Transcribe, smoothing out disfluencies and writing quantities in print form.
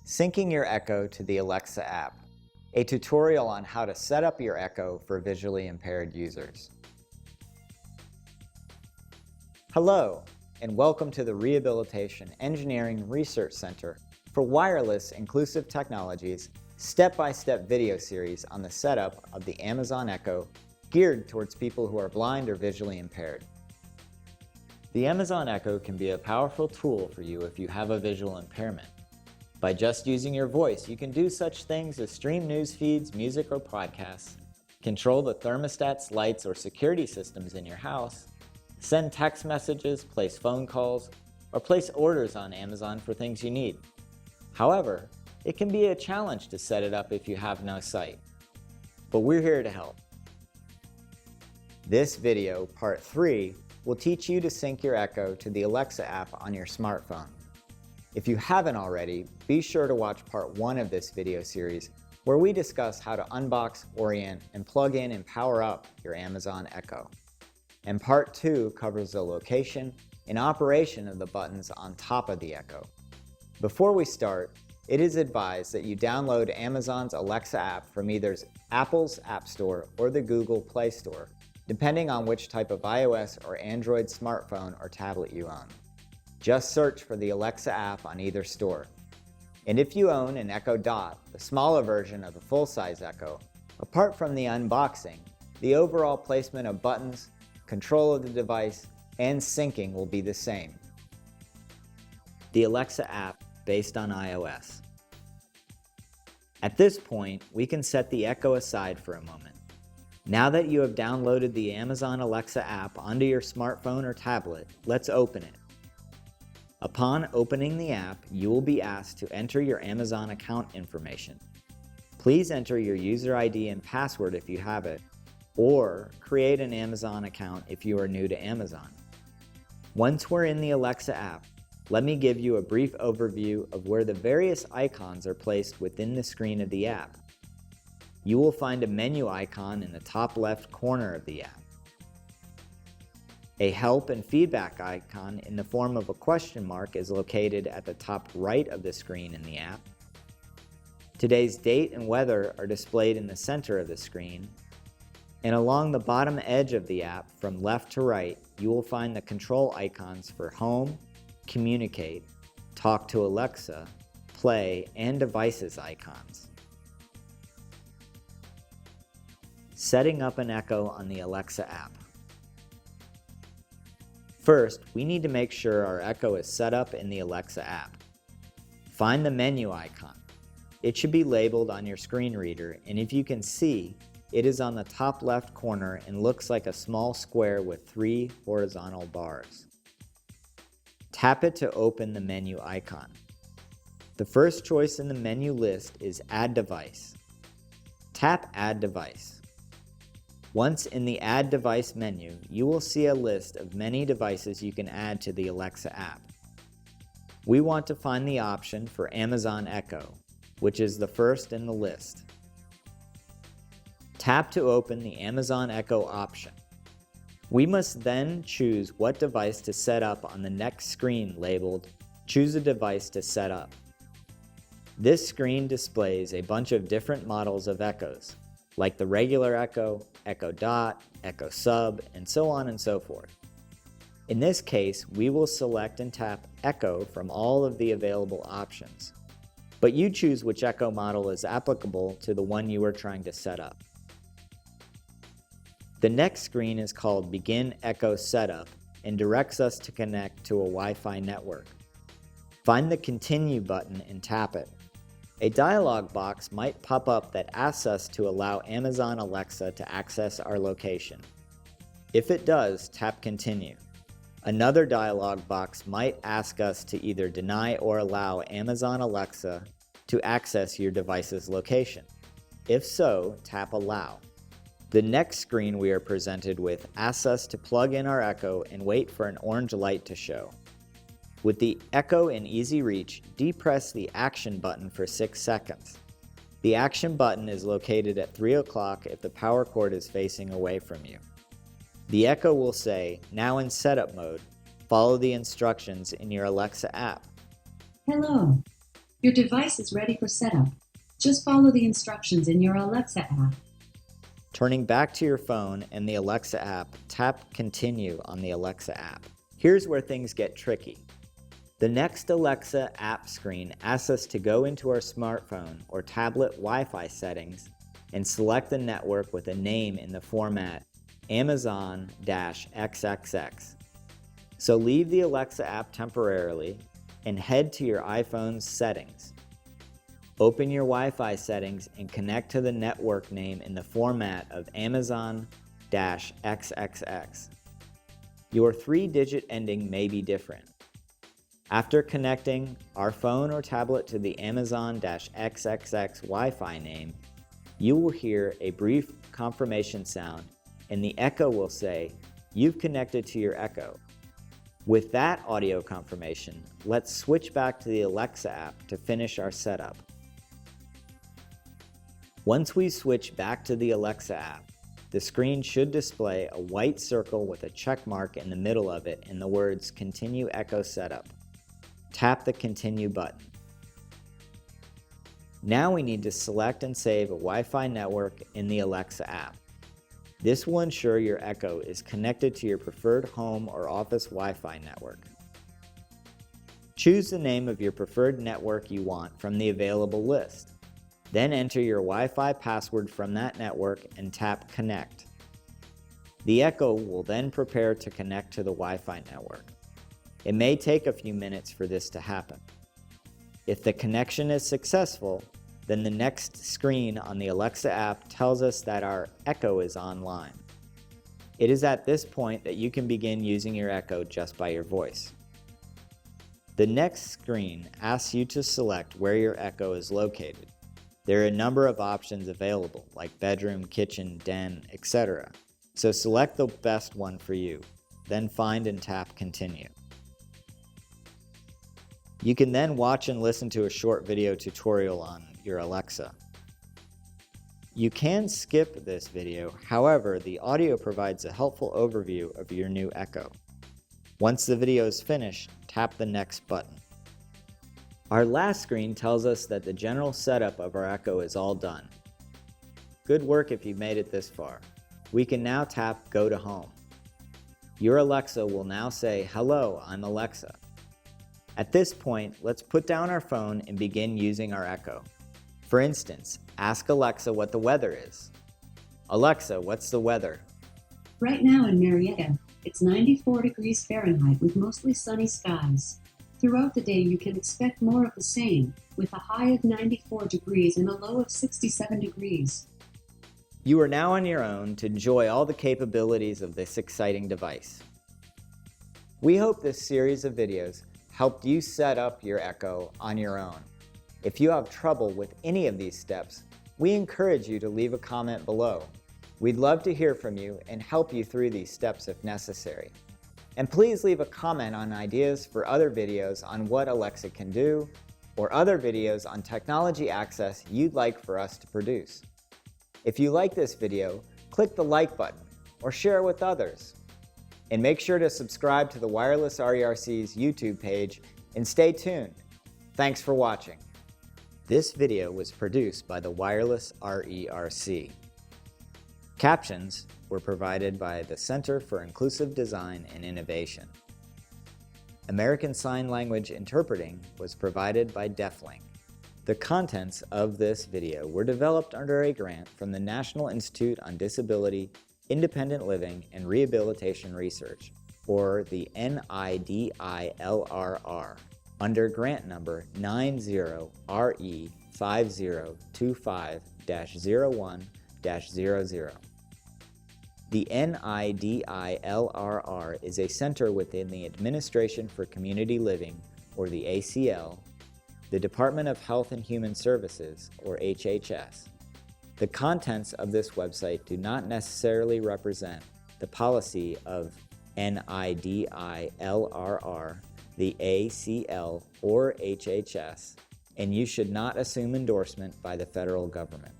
Syncing your Echo to the Alexa app, a tutorial on how to set up your Echo for visually impaired users. Hello, and welcome to the Rehabilitation Engineering Research Center for Wireless Inclusive Technologies step-by-step video series on the setup of the Amazon Echo geared towards people who are blind or visually impaired. The Amazon Echo can be a powerful tool for you if you have a visual impairment. By just using your voice, you can do such things as stream news feeds, music, or podcasts, control the thermostats, lights, or security systems in your house, send text messages, place phone calls, or place orders on Amazon for things you need. However, it can be a challenge to set it up if you have no sight. But we're here to help. This video, part 3, will teach you to sync your Echo to the Alexa app on your smartphone. If you haven't already, be sure to watch part 1 of this video series where we discuss how to unbox, orient, and plug in and power up your Amazon Echo. And part 2 covers the location and operation of the buttons on top of the Echo. Before we start, it is advised that you download Amazon's Alexa app from either Apple's App Store or the Google Play Store, depending on which type of iOS or Android smartphone or tablet you own. Just search for the Alexa app on either store. And if you own an Echo Dot, the smaller version of the full-size Echo, apart from the unboxing, the overall placement of buttons, control of the device, and syncing will be the same. The Alexa app based on iOS. At this point, we can set the Echo aside for a moment. Now that you have downloaded the Amazon Alexa app onto your smartphone or tablet, let's open it. Upon opening the app, you will be asked to enter your Amazon account information. Please enter your user ID and password if you have it, or create an Amazon account if you are new to Amazon. Once we're in the Alexa app, let me give you a brief overview of where the various icons are placed within the screen of the app. You will find a menu icon in the top left corner of the app. A help and feedback icon in the form of a question mark is located at the top right of the screen in the app. Today's date and weather are displayed in the center of the screen. And along the bottom edge of the app, from left to right, you will find the control icons for Home, Communicate, Talk to Alexa, Play, and Devices icons. Setting up an Echo on the Alexa app. First, we need to make sure our Echo is set up in the Alexa app. Find the menu icon. It should be labeled on your screen reader, and if you can see, it is on the top left corner and looks like a small square with 3 horizontal bars. Tap it to open the menu icon. The first choice in the menu list is Add Device. Tap Add Device. Once in the Add Device menu, you will see a list of many devices you can add to the Alexa app. We want to find the option for Amazon Echo, which is the first in the list. Tap to open the Amazon Echo option. We must then choose what device to set up on the next screen labeled Choose a Device to Set Up. This screen displays a bunch of different models of Echoes, like the regular Echo, Echo Dot, Echo Sub, and so on and so forth. In this case, we will select and tap Echo from all of the available options, but you choose which Echo model is applicable to the one you are trying to set up. The next screen is called Begin Echo Setup and directs us to connect to a Wi-Fi network. Find the Continue button and tap it. A dialog box might pop up that asks us to allow Amazon Alexa to access our location. If it does, tap Continue. Another dialog box might ask us to either deny or allow Amazon Alexa to access your device's location. If so, tap Allow. The next screen we are presented with asks us to plug in our Echo and wait for an orange light to show. With the Echo in easy reach, depress the Action button for 6 seconds. The Action button is located at 3 o'clock if the power cord is facing away from you. The Echo will say, "Now in setup mode, follow the instructions in your Alexa app." Hello. Your device is ready for setup. Just follow the instructions in your Alexa app. Turning back to your phone and the Alexa app, tap Continue on the Alexa app. Here's where things get tricky. The next Alexa app screen asks us to go into our smartphone or tablet Wi-Fi settings and select the network with a name in the format Amazon-XXX. So leave the Alexa app temporarily and head to your iPhone's settings. Open your Wi-Fi settings and connect to the network name in the format of Amazon-XXX. Your 3-digit ending may be different. After connecting our phone or tablet to the Amazon-XXX Wi-Fi name, you will hear a brief confirmation sound and the Echo will say, "You've connected to your Echo." With that audio confirmation, let's switch back to the Alexa app to finish our setup. Once we switch back to the Alexa app, the screen should display a white circle with a check mark in the middle of it and the words "Continue Echo Setup." Tap the Continue button. Now we need to select and save a Wi-Fi network in the Alexa app. This will ensure your Echo is connected to your preferred home or office Wi-Fi network. Choose the name of your preferred network you want from the available list. Then enter your Wi-Fi password from that network and tap Connect. The Echo will then prepare to connect to the Wi-Fi network. It may take a few minutes for this to happen. If the connection is successful, then the next screen on the Alexa app tells us that our Echo is online. It is at this point that you can begin using your Echo just by your voice. The next screen asks you to select where your Echo is located. There are a number of options available, like bedroom, kitchen, den, etc. So select the best one for you, then find and tap Continue. You can then watch and listen to a short video tutorial on your Alexa. You can skip this video, however, the audio provides a helpful overview of your new Echo. Once the video is finished, tap the Next button. Our last screen tells us that the general setup of our Echo is all done. Good work if you've made it this far. We can now tap Go to Home. Your Alexa will now say, "Hello, I'm Alexa." At this point, let's put down our phone and begin using our Echo. For instance, ask Alexa what the weather is. "Alexa, what's the weather?" Right now in Marietta, it's 94 degrees Fahrenheit with mostly sunny skies. Throughout the day, you can expect more of the same, with a high of 94 degrees and a low of 67 degrees. You are now on your own to enjoy all the capabilities of this exciting device. We hope this series of videos helped you set up your Echo on your own. If you have trouble with any of these steps, we encourage you to leave a comment below. We'd love to hear from you and help you through these steps if necessary. And please leave a comment on ideas for other videos on what Alexa can do, or other videos on technology access you'd like for us to produce. If you like this video, click the like button or share it with others. And make sure to subscribe to the Wireless RERC's YouTube page and stay tuned. Thanks for watching. This video was produced by the Wireless RERC. Captions were provided by the Center for Inclusive Design and Innovation. American Sign Language interpreting was provided by Deaflink. The contents of this video were developed under a grant from the National Institute on Disability, Independent Living and Rehabilitation Research, or the NIDILRR, under grant number 90RE5025-01-00. The NIDILRR is a center within the Administration for Community Living, or the ACL, the Department of Health and Human Services, or HHS. The contents of this website do not necessarily represent the policy of NIDILRR, the ACL, or HHS, and you should not assume endorsement by the federal government.